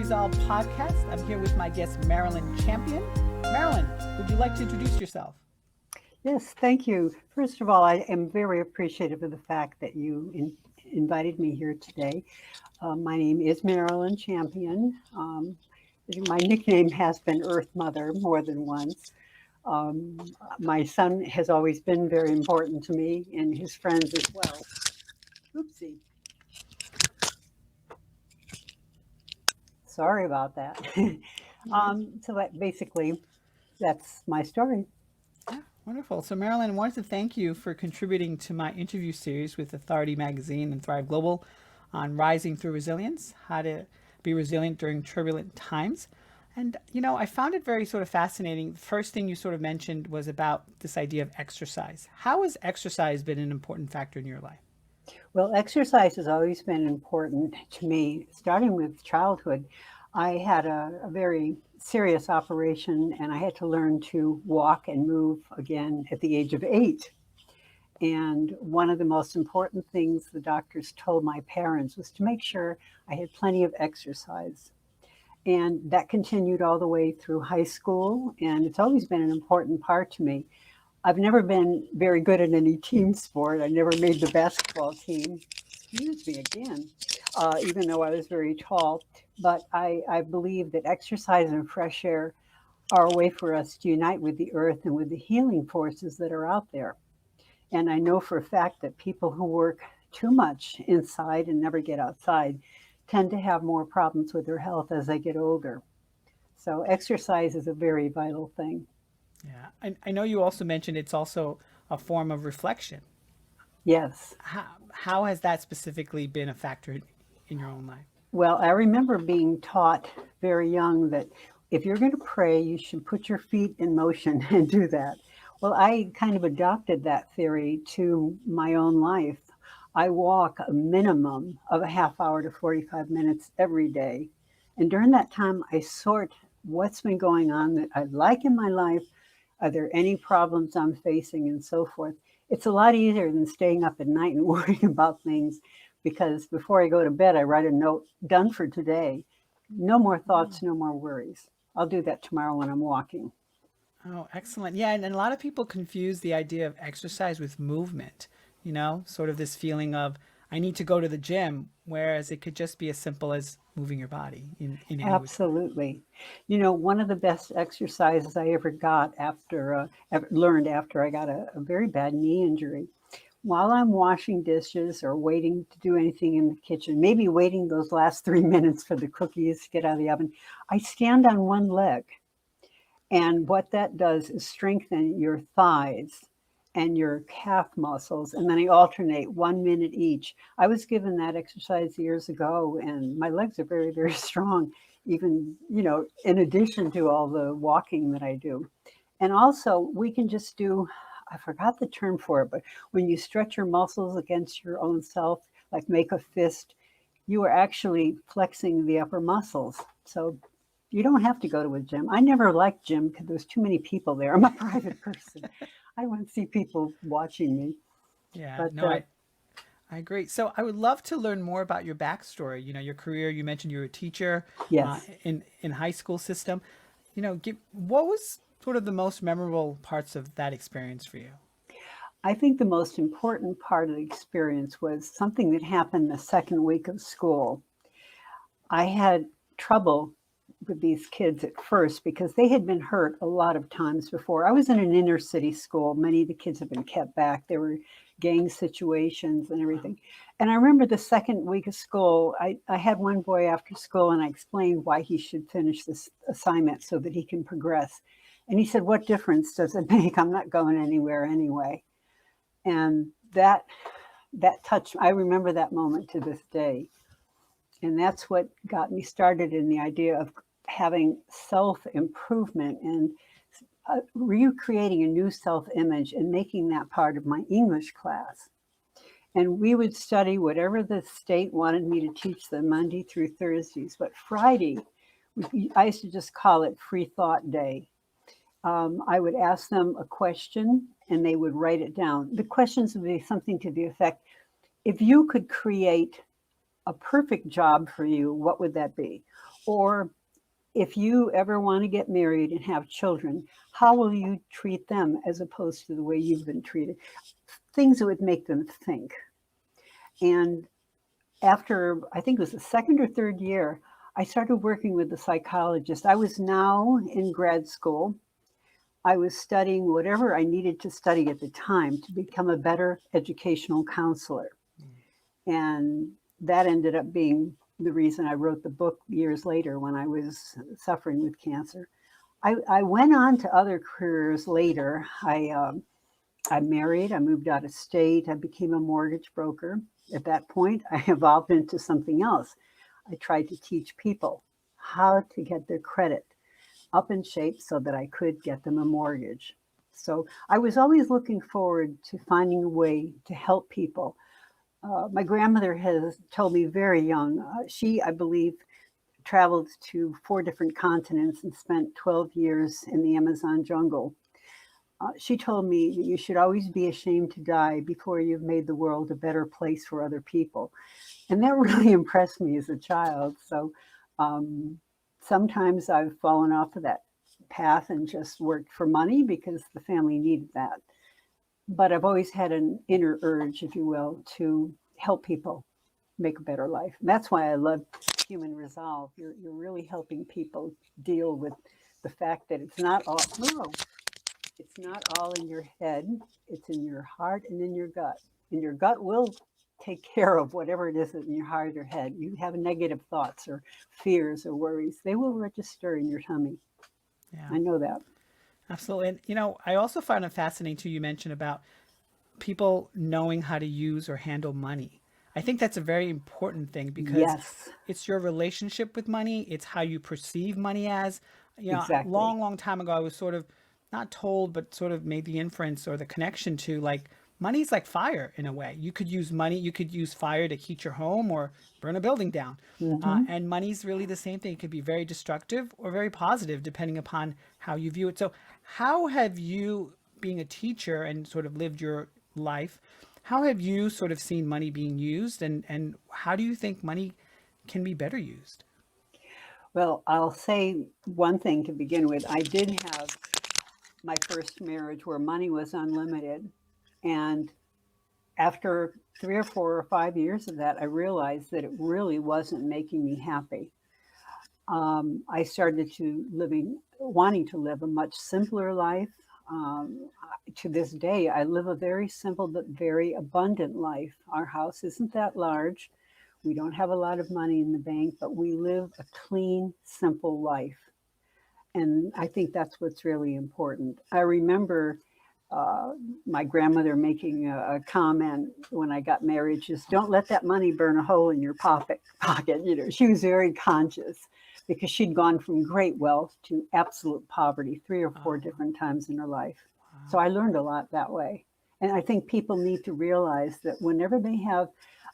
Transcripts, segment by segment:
Resolve podcast. I'm here with my guest, Marilyn Champion. Marilyn, would you like to introduce yourself? Yes, thank you. First of all, I am very appreciative of the fact that you invited me here today. My name is Marilyn Champion. My nickname has been Earth Mother more than once. My son has always been very important to me and his friends as well. Oopsie. Sorry about that. Basically, that's my story. Yeah, wonderful. So Marilyn, I wanted to thank you for contributing to my interview series with Authority Magazine and Thrive Global on rising through resilience, how to be resilient during turbulent times. And, I found it very sort of fascinating. The first thing you sort of mentioned was about this idea of exercise. How has exercise been an important factor in your life? Well, exercise has always been important to me, starting with childhood. I had a very serious operation and I had to learn to walk and move again at the age of 8. And one of the most important things the doctors told my parents was to make sure I had plenty of exercise. And that continued all the way through high school, and it's always been an important part to me. I've never been very good at any team sport. I never made the basketball team. Excuse me again, even though I was very tall. But I believe that exercise and fresh air are a way for us to unite with the earth and with the healing forces that are out there. And I know for a fact that people who work too much inside and never get outside tend to have more problems with their health as they get older. So exercise is a very vital thing. Yeah, I know you also mentioned it's also a form of reflection. Yes. How has that specifically been a factor in your own life? Well, I remember being taught very young that if you're going to pray, you should put your feet in motion and do that. Well, I kind of adopted that theory to my own life. I walk a minimum of a half hour to 45 minutes every day. And during that time, I sort what's been going on that I like in my life. Are there any problems I'm facing and so forth? It's a lot easier than staying up at night and worrying about things, because before I go to bed, I write a note, done for today. No more thoughts, no more worries. I'll do that tomorrow when I'm walking. Oh, excellent. Yeah, and a lot of people confuse the idea of exercise with movement, sort of this feeling of I need to go to the gym, whereas it could just be as simple as moving your body in any way. Absolutely. One of the best exercises I ever got learned after I got a very bad knee injury. While I'm washing dishes or waiting to do anything in the kitchen, maybe waiting those last 3 minutes for the cookies to get out of the oven, I stand on one leg. And what that does is strengthen your thighs and your calf muscles. And then I alternate 1 minute each. I was given that exercise years ago, and my legs are very, very strong, even, in addition to all the walking that I do. And also, we can just do, I forgot the term for it, but when you stretch your muscles against your own self, like make a fist, you are actually flexing the upper muscles. So you don't have to go to a gym. I never liked gym because there's too many people there. I'm a private person. I want to see people watching me. Yeah, but, no, I agree. So I would love to learn more about your backstory. Your career. You mentioned you were a teacher. Yes. In high school system. What was sort of the most memorable parts of that experience for you? I think the most important part of the experience was something that happened the second week of school. I had trouble with these kids at first because they had been hurt a lot of times before. I was in an inner city school. Many of the kids have been kept back. There were gang situations and everything. And I remember the second week of school, I had one boy after school and I explained why he should finish this assignment so that he can progress. And he said, "What difference does it make? I'm not going anywhere anyway." And that touched, I remember that moment to this day. And that's what got me started in the idea of having self-improvement and recreating a new self-image and making that part of my English class. And we would study whatever the state wanted me to teach them Monday through Thursdays. But Friday, I used to just call it Free Thought Day. I would ask them a question and they would write it down. The questions would be something to the effect, if you could create a perfect job for you, what would that be? Or if you ever want to get married and have children, how will you treat them as opposed to the way you've been treated? Things that would make them think. And after, I think it was the second or third year, I started working with a psychologist. I was now in grad school. I was studying whatever I needed to study at the time to become a better educational counselor. And that ended up being the reason I wrote the book years later when I was suffering with cancer. I went on to other careers later. I married, I moved out of state, I became a mortgage broker. At that point, I evolved into something else. I tried to teach people how to get their credit up in shape so that I could get them a mortgage. So I was always looking forward to finding a way to help people. My grandmother has told me very young, she, I believe, traveled to 4 different continents and spent 12 years in the Amazon jungle. She told me that you should always be ashamed to die before you've made the world a better place for other people. And that really impressed me as a child. So sometimes I've fallen off of that path and just worked for money because the family needed that. But I've always had an inner urge, if you will, to help people make a better life. And that's why I love Human Resolve. You're really helping people deal with the fact that it's not all in your head. It's in your heart and in your gut. And your gut will take care of whatever it is in your heart or head. You have negative thoughts or fears or worries, they will register in your tummy. Yeah, I know that. absolutely. And, I also find it fascinating too, you mentioned about people knowing how to use or handle money. I think that's a very important thing because Yes, it's your relationship with money. It's how you perceive money as. exactly. Long, long time ago, I was sort of not told, but sort of made the inference or the connection to like money's like fire in a way. You could use money, you could use fire to heat your home or burn a building down. Hmm. And money's really the same thing. It could be very destructive or very positive depending upon how you view it. So, how have you, being a teacher and sort of lived your life, how have you sort of seen money being used and how do you think money can be better used? Well, I'll say one thing to begin with. I did have my first marriage where money was unlimited. And after 3 or 4 or 5 years of that, I realized that it really wasn't making me happy. I started wanting to live a much simpler life. To this day, I live a very simple but very abundant life. Our house isn't that large. We don't have a lot of money in the bank, but we live a clean, simple life. And I think that's what's really important. I remember uh, my grandmother making a comment when I got married, just don't let that money burn a hole in your pocket. She was very conscious because she'd gone from great wealth to absolute poverty 3 or 4 Oh, different times in her life. So wow. I learned a lot that way. And I think people need to realize that whenever they have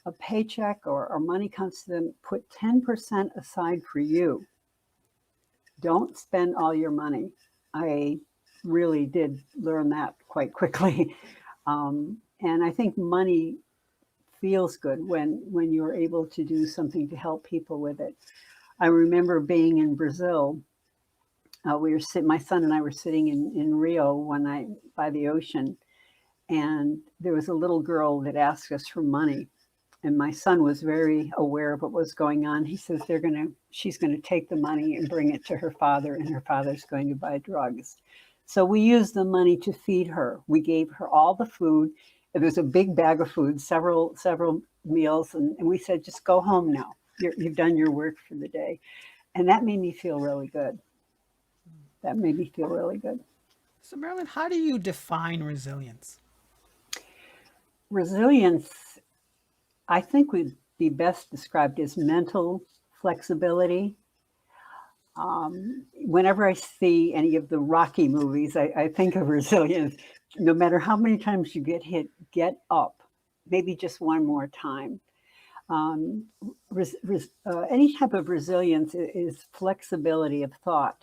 a paycheck or money comes to them, put 10% aside for you. Don't spend all your money. I really did learn that quite quickly. And I think money feels good when you're able to do something to help people with it. I remember being in Brazil. My son and I were sitting in Rio one night by the ocean, and there was a little girl that asked us for money. And my son was very aware of what was going on. He says she's gonna take the money and bring it to her father, and her father's going to buy drugs. So we used the money to feed her. We gave her all the food. There was a big bag of food, several meals, and we said, just go home now. You've done your work for the day. And that made me feel really good. That made me feel really good. So, Marilyn, how do you define resilience? Resilience, I think, would be best described as mental flexibility. Whenever I see any of the Rocky movies, I think of resilience. No matter how many times you get hit, get up, maybe just one more time. Um, any type of resilience is flexibility of thought.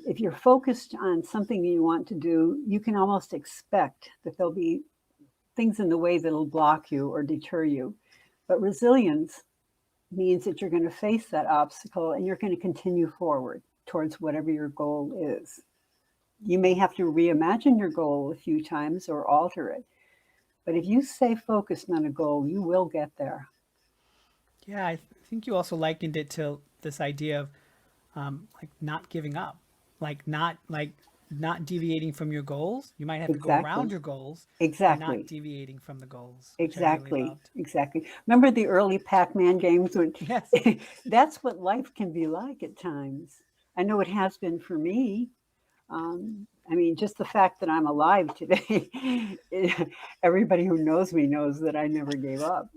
If you're focused on something that you want to do, you can almost expect that there'll be things in the way that'll block you or deter you. But resilience means that you're going to face that obstacle and you're going to continue forward towards whatever your goal is. You may have to reimagine your goal a few times or alter it. But if you stay focused on a goal, you will get there. Yeah, I think you also likened it to this idea of like not giving up, not deviating from your goals. You might have to go around Exactly. your goals by not Exactly. deviating from the goals, which I really Exactly. loved. Exactly. Remember the early Pac-Man games when Yes. that's what life can be like at times. I know it has been for me. I mean, just the fact that I'm alive today, everybody who knows me knows that I never gave up.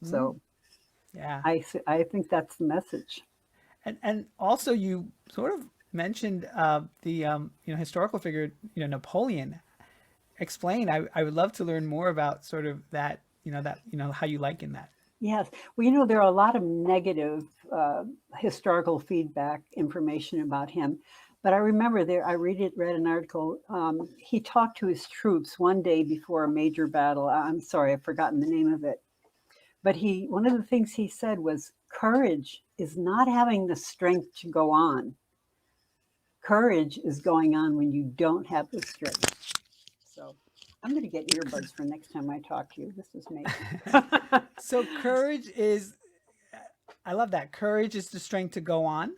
Mm, So yeah. I think that's the message. And also you sort of mentioned the historical figure, Napoleon. Explain. I would love to learn more about sort of that how you liken that. Yes. Well, there are a lot of negative historical feedback information about him. But I remember I read an article. He talked to his troops one day before a major battle. I'm sorry, I've forgotten the name of it. But one of the things he said was, courage is not having the strength to go on. Courage is going on when you don't have the strength. So I'm going to get earbuds for next time I talk to you. This is me. So courage is, I love that. Courage is the strength to go on.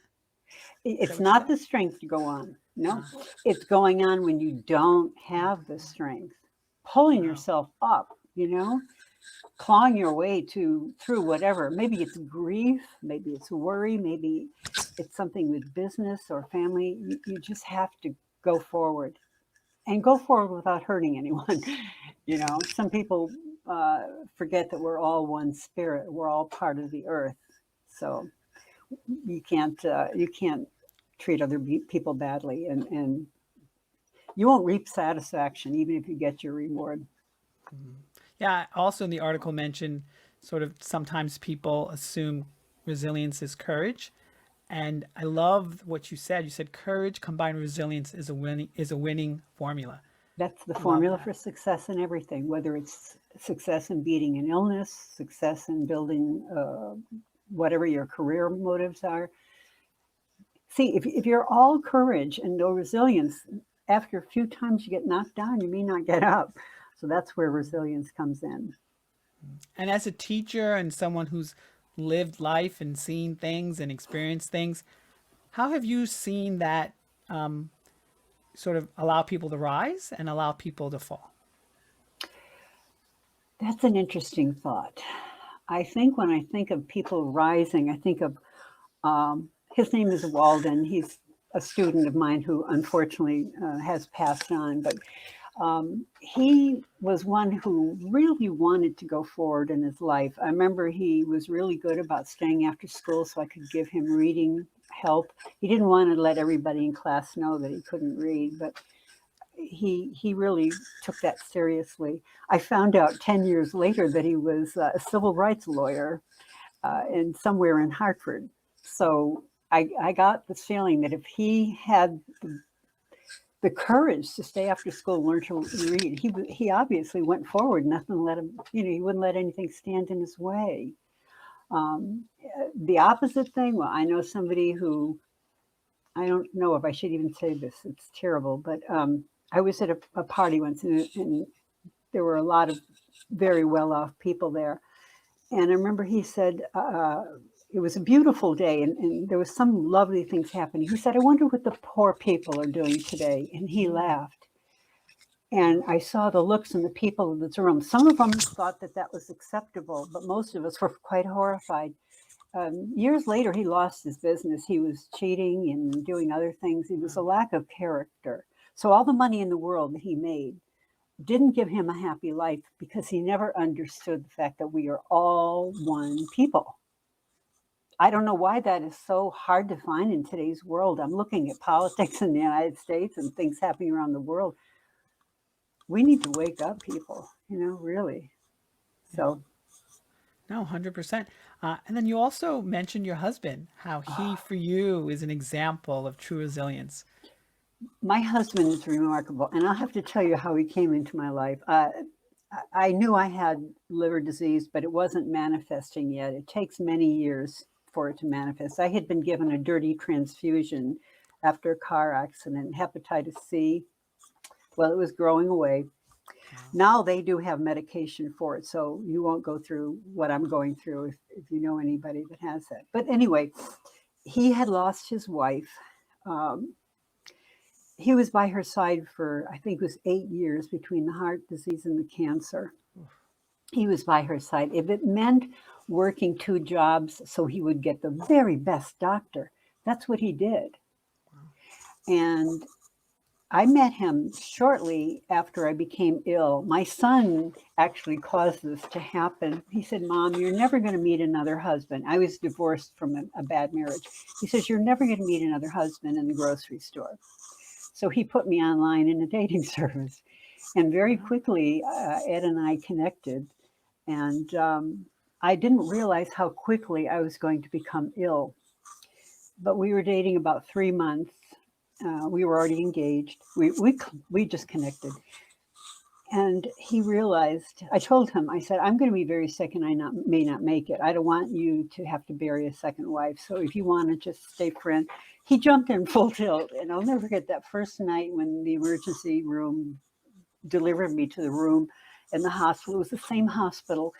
Is that It's what you not said? the strength to go on. No, Uh, it's going on when you don't have the strength, pulling wow. yourself up, clawing your way through whatever. Maybe it's grief, maybe it's worry, maybe it's something with business or family. You just have to go forward and go forward without hurting anyone. Some people forget that we're all one spirit. We're all part of the earth. So you can't treat other people badly, and you won't reap satisfaction even if you get your reward. Yeah. Also, in the article mentioned sort of sometimes people assume resilience is courage, and I love what you said. You said courage combined with resilience is a winning formula. That's the I love formula that. for success in everything, whether it's success in beating an illness, success in building whatever your career motives are. See, if you're all courage and no resilience, after a few times you get knocked down, you may not get up. So that's where resilience comes in. And as a teacher and someone who's lived life and seen things and experienced things, how have you seen that sort of allow people to rise and allow people to fall? That's an interesting thought. I think when I think of people rising, I think of his name is Walden. He's a student of mine who unfortunately has passed on, but he was one who really wanted to go forward in his life. I remember he was really good about staying after school so I could give him reading help. He didn't want to let everybody in class know that he couldn't read, but he really took that seriously. I found out 10 years later that he was a civil rights lawyer in somewhere in Hartford. So I got this feeling that if he had the courage to stay after school and learn to read, he obviously went forward. Nothing let him, he wouldn't let anything stand in his way. Um, the opposite thing, well, I know somebody who, I don't know if I should even say this, it's terrible, but I was at a party once and there were a lot of very well off people there. And I remember he said, it was a beautiful day and there was some lovely things happening. He said, I wonder what the poor people are doing today. And he laughed. And I saw the looks in the people in this room. Some of them thought that that was acceptable, but most of us were quite horrified. Years later, he lost his business. He was cheating and doing other things. It was a lack of character. So all the money in the world that he made didn't give him a happy life because he never understood the fact that we are all one people. I don't know why that is so hard to find in today's world. I'm looking at politics in the United States and things happening around the world. We need to wake up, people, really. Yeah. So, No, 100%. And then you also mentioned your husband, how he, for you, is an example of true resilience. my husband is remarkable, and I'll have to tell you how he came into my life. I knew I had liver disease, but it wasn't manifesting yet. It takes many years for it to manifest. I had been given a dirty transfusion after a car accident, hepatitis C. Well, it was growing away. Wow. Now they do have medication for it, so you won't go through what I'm going through if you know anybody that has that. But anyway, he had lost his wife. Um, he was by her side for, I think it was 8 years between the heart disease and the cancer. He was by her side. If it meant working 2 jobs so he would get the very best doctor, that's what he did. Wow. And I met him shortly after I became ill. My son actually caused this to happen. He said, "Mom, you're never going to meet another husband." I was divorced from a bad marriage. He says, "You're never going to meet another husband in the grocery store." So he put me online in a dating service. And very quickly, Ed and I connected. And I didn't realize how quickly I was going to become ill. But we were dating about 3 months. We were already engaged. We just connected. And he realized, I told him, I said, "I'm going to be very sick and I may not make it. I don't want you to have to bury a second wife. So if you want to just stay friends." He jumped in full tilt. And I'll never forget that first night when the emergency room delivered me to the room in the hospital. It was the same hospital,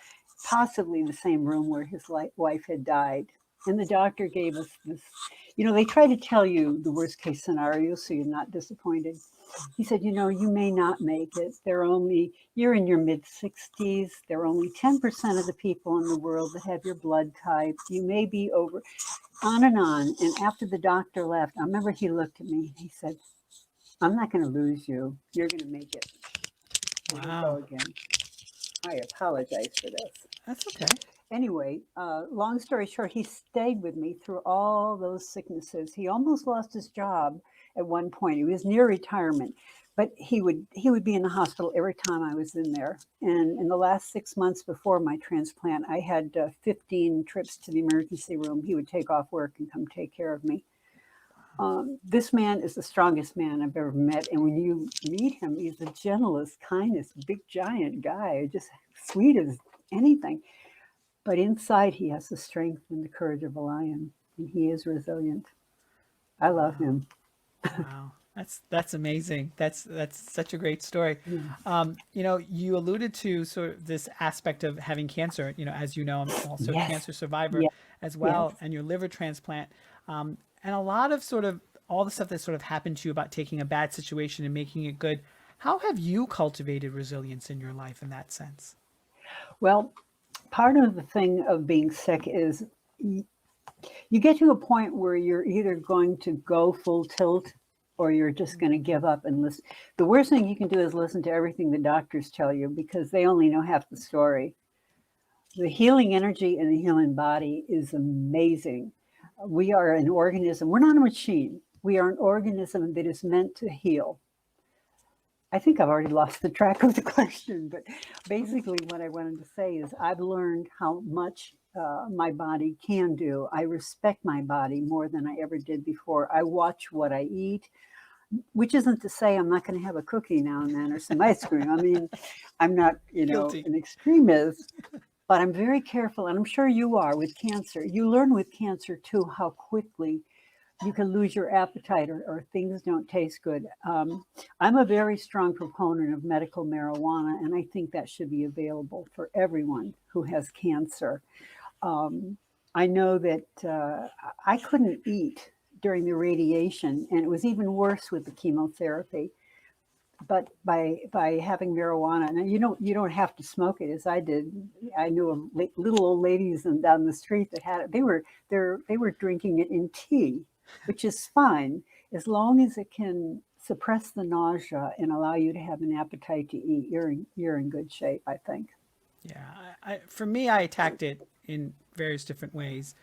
possibly the same room where his wife had died. And the doctor gave us this, they try to tell you the worst case scenario so you're not disappointed. He said, "You may not make it. You're in your mid 60s. There are only 10% of the people in the world that have your blood type. You may be over," on and on. And after the doctor left, I remember he looked at me and he said, "I'm not going to lose you. You're going to make it." Here we go again. I apologize for this. That's okay. Anyway, long story short, he stayed with me through all those sicknesses. He almost lost his job at one point. He was near retirement, but he would be in the hospital every time I was in there. And in the last 6 months before my transplant, I had 15 trips to the emergency room. He would take off work and come take care of me. This man is the strongest man I've ever met. And when you meet him, he's the gentlest, kindest, big, giant guy, just sweet as anything. But inside, he has the strength and the courage of a lion, and he is resilient. I love him. Wow, that's amazing. That's such a great story. You alluded to sort of this aspect of having cancer. As you know, I'm also a Yes. cancer survivor Yes. as well, Yes. and your liver transplant, and a lot of sort of all the stuff that sort of happened to you about taking a bad situation and making it good. How have you cultivated resilience in your life in that sense? Well, part of the thing of being sick is you get to a point where you're either going to go full tilt or you're just going to give up and listen. The worst thing you can do is listen to everything the doctors tell you because they only know half the story. The healing energy in the human body is amazing. We are an organism. We're not a machine. We are an organism that is meant to heal. I think I've already lost the track of the question, but basically what I wanted to say is I've learned how much my body can do. I respect my body more than I ever did before. I watch what I eat, which isn't to say I'm not going to have a cookie now and then or some ice cream. I mean, I'm not, Guilty. an extremist, but I'm very careful, and I'm sure you are with cancer. You learn with cancer too how quickly you can lose your appetite or things don't taste good. I'm a very strong proponent of medical marijuana, and I think that should be available for everyone who has cancer. I know that I couldn't eat during the radiation, and it was even worse with the chemotherapy. But by having marijuana, and you don't have to smoke it as I did. I knew little old ladies down the street that had it. They were drinking it in tea, which is fine as long as it can suppress the nausea and allow you to have an appetite to eat. You're in good shape, I think. Yeah, for me, I attacked it in various different ways.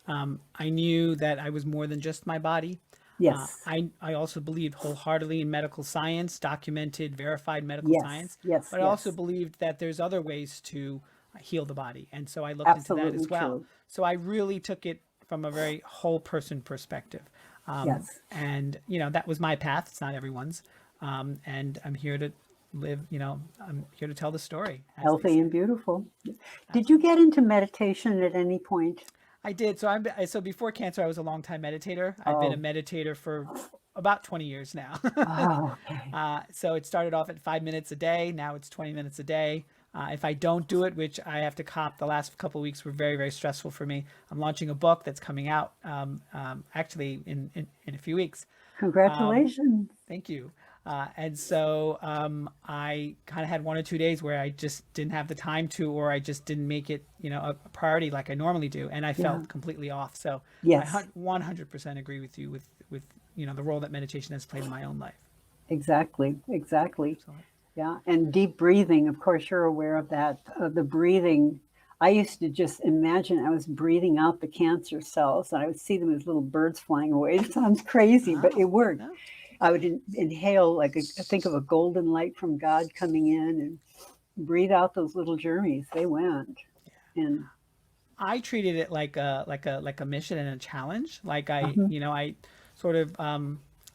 I knew that I was more than just my body. Yes. I also believed wholeheartedly in medical science, documented, verified medical Yes. science. Yes. But I also Yes. believed that there's other ways to heal the body. And so I looked into that Absolutely as well. true. So I really took it from a very whole person perspective. Yes. And that was my path. It's not everyone's. And I'm here to live, I'm here to tell the story, as they Healthy say. and beautiful. Did you get into meditation at any point? I did. So before cancer, I was a long time meditator. I've been a Oh, meditator for about 20 years now. oh, okay. So it started off at 5 minutes a day. Now it's 20 minutes a day. If I don't do it, which I have to cop, the last couple of weeks were very, very stressful for me. I'm launching a book that's coming out actually in a few weeks. Congratulations. Thank you. And so I kind of had 1 or 2 days where I just didn't have the time to, or I just didn't make it, a priority like I normally do, and I Yeah. felt completely off. So I Yes, 100% agree with you with the role that meditation has played in my own life. exactly. Exactly. So Yeah. And deep breathing, of course, you're aware of that. The breathing. I used to just imagine I was breathing out the cancer cells and I would see them as little birds flying away. It sounds crazy, but it oh worked. no, I would inhale, like think of a golden light from God coming in and breathe out those little journeys. They went. And I treated it like a mission and a challenge. Like uh I sort of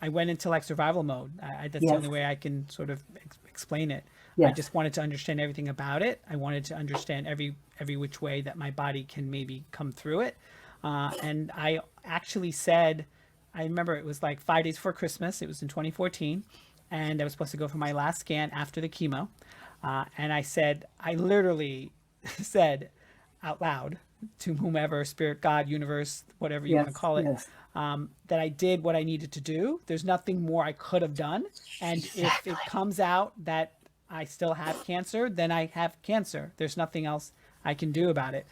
I went into like survival mode. That's the yes, only way I can sort of explain it. I yes, just wanted to understand everything about it. I wanted to understand every which way that my body can maybe come through it. And I actually said, I remember it was like 5 days before Christmas. It was in 2014, and I was supposed to go for my last scan after the chemo. And I said, I literally said out loud to whomever, spirit, God, universe, whatever you want to yes, call it, yes. that I did what I needed to do. There's nothing more I could have done. And if Exactly. it comes out that I still have cancer, then I have cancer. There's nothing else I can do about it.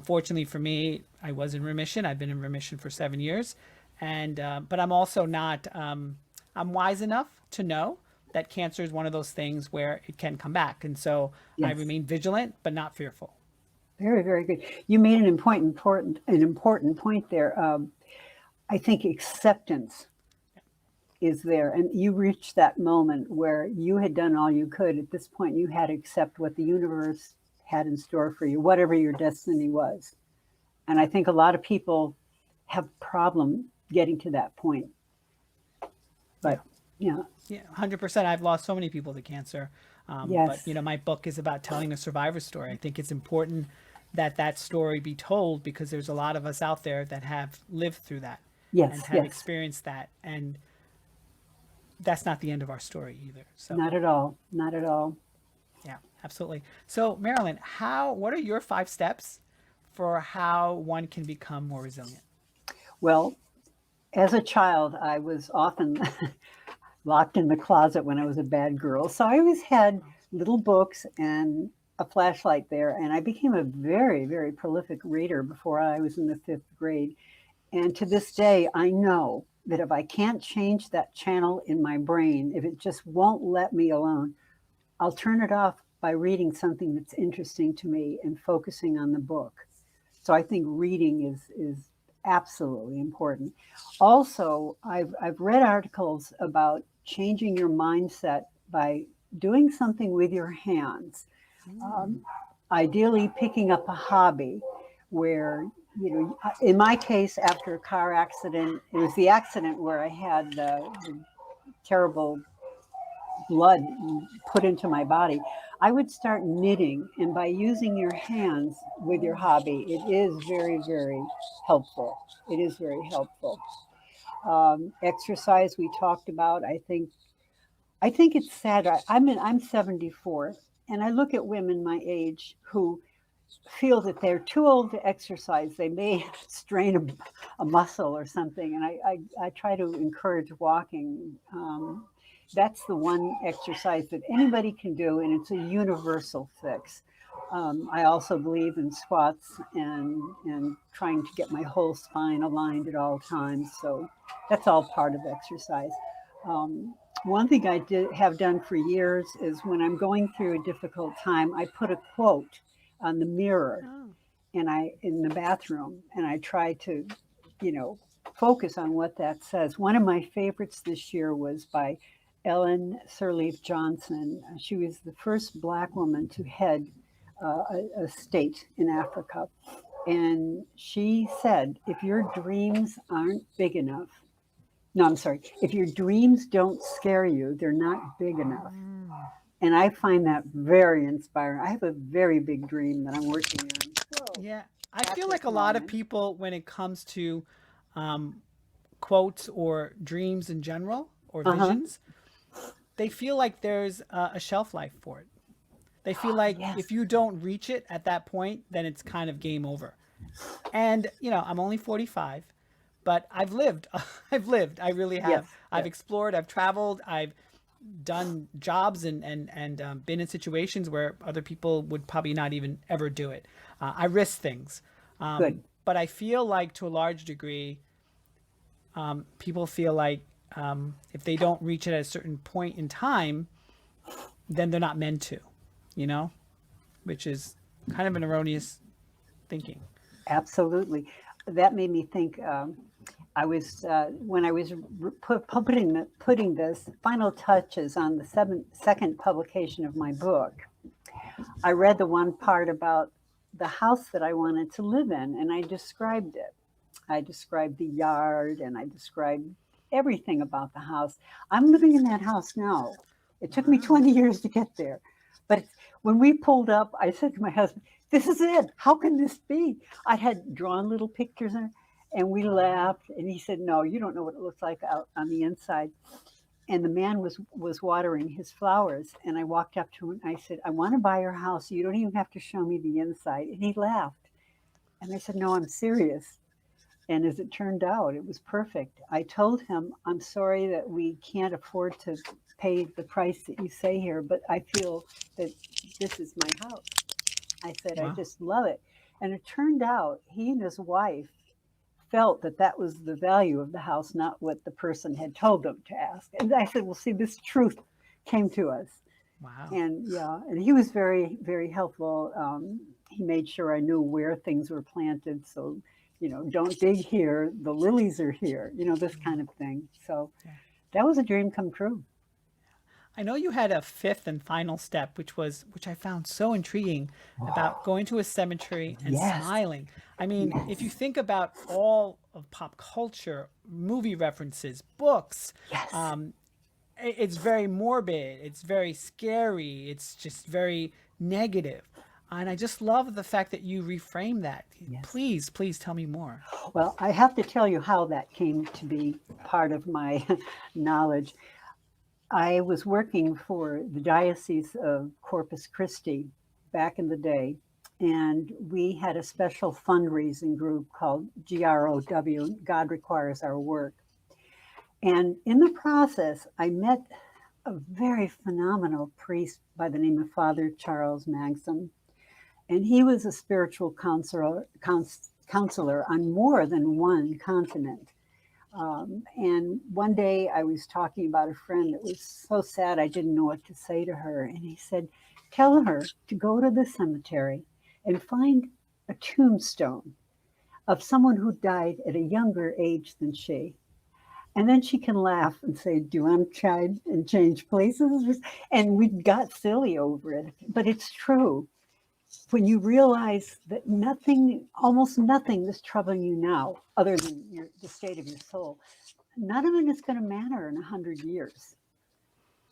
Fortunately for me, I was in remission. I've been in remission for 7 years. And, but I'm also not, I'm wise enough to know that cancer is one of those things where it can come back. And so I Yes. remain vigilant, but not fearful. Very, very good. You made an important point there. I think acceptance is there, and you reached that moment where you had done all you could. At this point, you had to accept what the universe had in store for you, whatever your destiny was. And I think a lot of people have problem getting to that point. Yeah. But yeah, Yeah, 100%. I've lost so many people to cancer. But, yes, my book is about telling a survivor story. I think it's important that that story be told because there's a lot of us out there that have lived through that and yes, have yes. experienced that. And that's not the end of our story either. So, Not at all. Not at all. yeah, absolutely. So, Marilyn, what are your 5 steps for how one can become more resilient? Well, as a child, I was often locked in the closet when I was a bad girl. So I always had little books and a flashlight there. And I became a very, very prolific reader before I was in the 5th grade. And to this day, I know that if I can't change that channel in my brain, if it just won't let me alone, I'll turn it off by reading something that's interesting to me and focusing on the book. So I think reading is absolutely important. Also, I've read articles about changing your mindset by doing something with your hands. Mm. Um, Ideally, picking up a hobby where, in my case, after a car accident, it was the accident where I had the terrible blood put into my body. I would start knitting, and by using your hands with your hobby, it is very, very helpful. It is very helpful. Exercise we talked about. I think it's sad. I'm 74, and I look at women my age who feel that they're too old to exercise. They may strain a muscle or something, and I try to encourage walking. That's the one exercise that anybody can do, and it's a universal fix. I also believe in squats and trying to get my whole spine aligned at all times. So that's all part of exercise. Um, One thing I have done for years is when I'm going through a difficult time, I put a quote on the mirror Oh, and I in the bathroom, and I try to, you know, focus on what that says. One of my favorites this year was by Ellen Sirleaf Johnson. She was the first Black woman to head a state in Africa. And she said, if your dreams aren't big enough, no, I'm sorry, if your dreams don't scare you, they're not big enough. mm. And I find that very inspiring. I have a very big dream that I'm working on. Whoa, Yeah. I at feel this like a lot of moment. people, when it comes to um, quotes or dreams in general or Uh-huh. visions, they feel like there's a shelf life for it. They feel like Yes. if you don't reach it at that point, then it's kind of game over. And, I'm only 45, but I've lived. I've lived. I really Yes. have. I've Yes. explored, I've traveled, I've done jobs and been in situations where other people would probably not even ever do it. I risk things. Good. But I feel like to a large degree, people feel like if they don't reach it at a certain point in time, then they're not meant to, you know, which is kind of an erroneous thinking. Absolutely. That made me think. I was when I was putting the final touches on the second publication of my book. I read the one part about the house that I wanted to live in, and I described it. I described the yard, and I described everything about the house. I'm living in that house now. It took me Wow. 20 years to get there, but when we pulled up, I said to my husband, "This is it. How can this be?" I had drawn little pictures in it, and we laughed. And he said, "No, you don't know what it looks like out on the inside." And the man was watering his flowers, and I walked up to him and I said, "I want to buy your house. You don't even have to show me the inside." And he laughed, and I said, "No, I'm serious." And as it turned out, it was perfect. I told him, "I'm sorry that we can't afford to pay the price that you say here, but I feel that this is my house." I said, "I Wow. just love it." And it turned out he and his wife felt that that was the value of the house, not what the person had told them to ask. And I said, "Well, see, this truth came to us." Wow. And yeah, and he was very, very helpful. He made sure I knew where things were planted. So, don't dig here. The lilies are here, this kind of thing. So Yeah. that was a dream come true. I know you had a fifth and final step, which I found so intriguing about going to a cemetery and Yes, smiling. I mean, if you yes, think about all of pop culture, movie references, books, yes, um, it's very morbid, it's very scary, it's just very negative. And I just love the fact that you reframe that. yes. Please, please tell me more. Well, I have to tell you how that came to be part of my knowledge. I was working for the Diocese of Corpus Christi back in the day, and we had a special fundraising group called GROW, God Requires Our Work. And in the process, I met a very phenomenal priest by the name of Father Charles Magson, and he was a spiritual counselor on more than one continent. And one day I was talking about a friend that was so sad I didn't know what to say to her. And he said, "Tell her to go to the cemetery and find a tombstone of someone who died at a younger age than she. And then she can laugh and say, 'Do you want to try and change places?'" And we got silly over it. But it's true. When you realize that nothing, almost nothing is troubling you now, other than the state of your soul, none of it is going to matter in 100 years.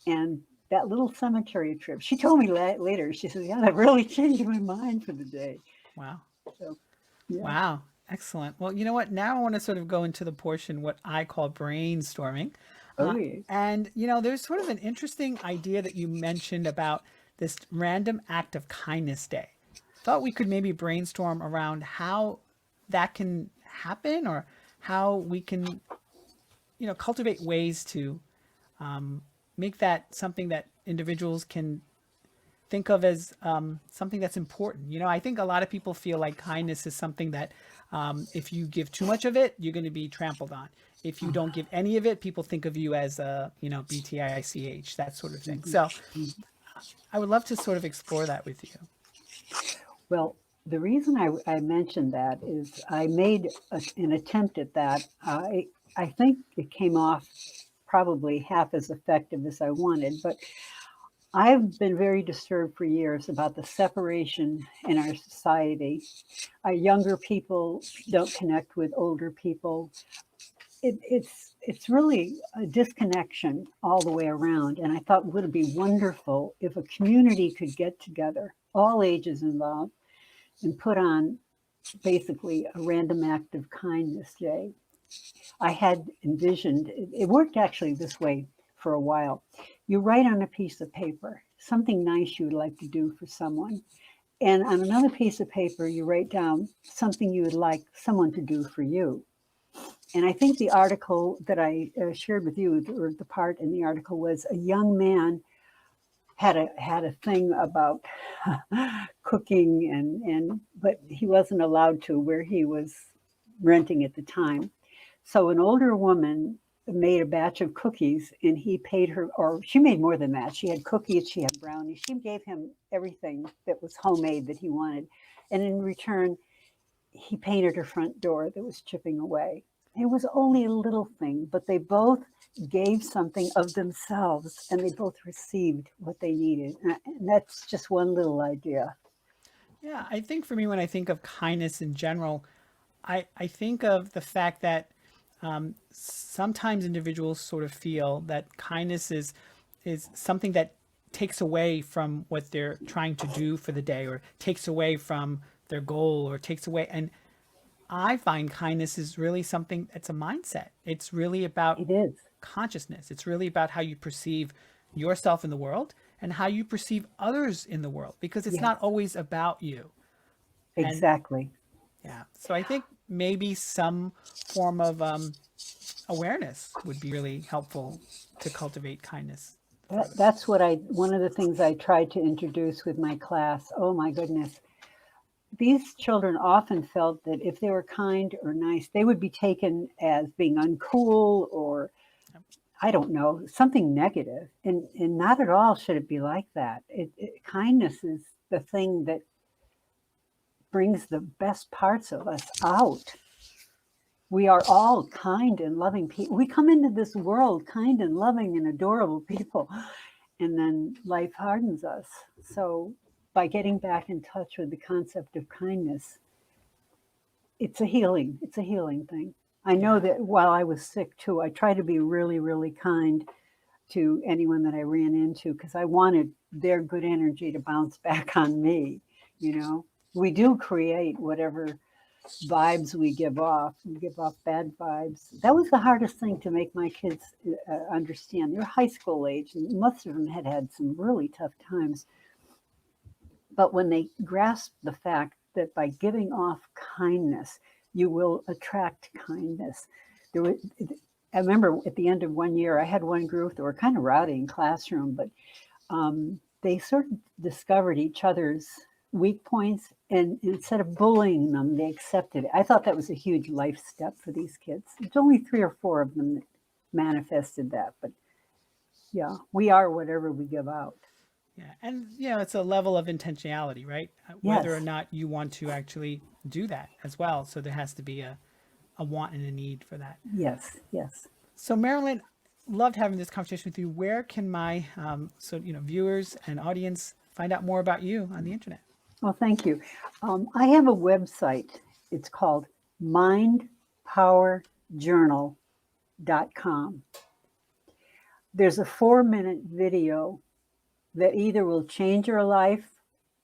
And that little cemetery trip, she told me later, she said, "Yeah, that really changed my mind for the day." Wow. So, yeah. Wow. Excellent. Well, you know what? Now I want to sort of go into the portion what I call brainstorming. Oh, yeah. And, there's sort of an interesting idea that you mentioned about this random act of kindness day. Thought we could maybe brainstorm around how that can happen or how we can, cultivate ways to make that something that individuals can think of as something that's important. I think a lot of people feel like kindness is something that if you give too much of it, you're going to be trampled on. If you don't give any of it, people think of you as a, BTICH, that sort of thing. So I would love to sort of explore that with you. Well, the reason I mentioned that is I made an attempt at that. I think it came off probably half as effective as I wanted, but I've been very disturbed for years about the separation in our society. Our younger people don't connect with older people. It's it's really a disconnection all the way around. And I thought would it be wonderful if a community could get together, all ages involved, and put on basically a random act of kindness day. I had envisioned, it worked actually this way for a while. You write on a piece of paper something nice you would like to do for someone. And on another piece of paper, you write down something you would like someone to do for you. And I think the article that I shared with you, or the part in the article, was a young man had a thing about cooking, but he wasn't allowed to where he was renting at the time. So an older woman made a batch of cookies, and he paid her, or she made more than that. She had cookies, she had brownies. She gave him everything that was homemade that he wanted. And in return, he painted her front door that was chipping away. It was only a little thing, but they both gave something of themselves, and they both received what they needed. And that's just one little idea. Yeah, I think for me, when I think of kindness in general, I think of the fact that sometimes individuals sort of feel that kindness is something that takes away from what they're trying to do for the day, or takes away from their goal, or takes away. And I find kindness is really something that's a mindset. It's really about It is. consciousness. It's really about how you perceive yourself in the world and how you perceive others in the world, because it's Yes, not always about you. And exactly. yeah, so I think maybe some form of awareness would be really helpful to cultivate kindness for others. That's one of the things I tried to introduce with my class. Oh my goodness. These children often felt that if they were kind or nice, they would be taken as being uncool, or I don't know, something negative. And not at all should it be like that. Kindness is the thing that brings the best parts of us out. We are all kind and loving people. We come into this world kind and loving and adorable people, and then life hardens us. So by getting back in touch with the concept of kindness, it's a healing thing. I know Yeah. that while I was sick too, I tried to be really, really kind to anyone that I ran into, because I wanted their good energy to bounce back on me. You know, we do create whatever vibes we give off. We give off bad vibes. That was the hardest thing to make my kids understand. They're high school age, and most of them had had some really tough times. But when they grasp the fact that by giving off kindness, you will attract kindness. There was, I remember at the end of one year, I had one group that were kind of rowdy in classroom, but they sort of discovered each other's weak points, and instead of bullying them, they accepted it. I thought that was a huge life step for these kids. There's only 3 or 4 of them that manifested that, but yeah, we are whatever we give out. Yeah. And, it's a level of intentionality, right? Whether or Yes, not you want to actually do that as well. So there has to be a want and a need for that. yes, yes. So, Marilyn, loved having this conversation with you. Where can my viewers and audience find out more about you on the internet? Well, thank you. I have a website. It's called mindpowerjournal.com. There's a 4-minute video that either will change your life,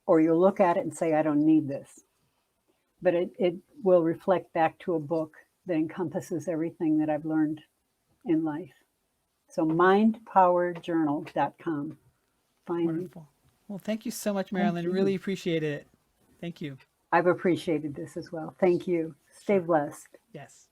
or you'll look at it and say, I don't need this. But it will reflect back to a book that encompasses everything that I've learned in life. So mindpowerjournal.com. Find me. Wonderful. Well, thank you so much, Thank Marilyn. you. Really appreciated it. Thank you. I've appreciated this as well. Thank you. Stay Sure. blessed. Yes.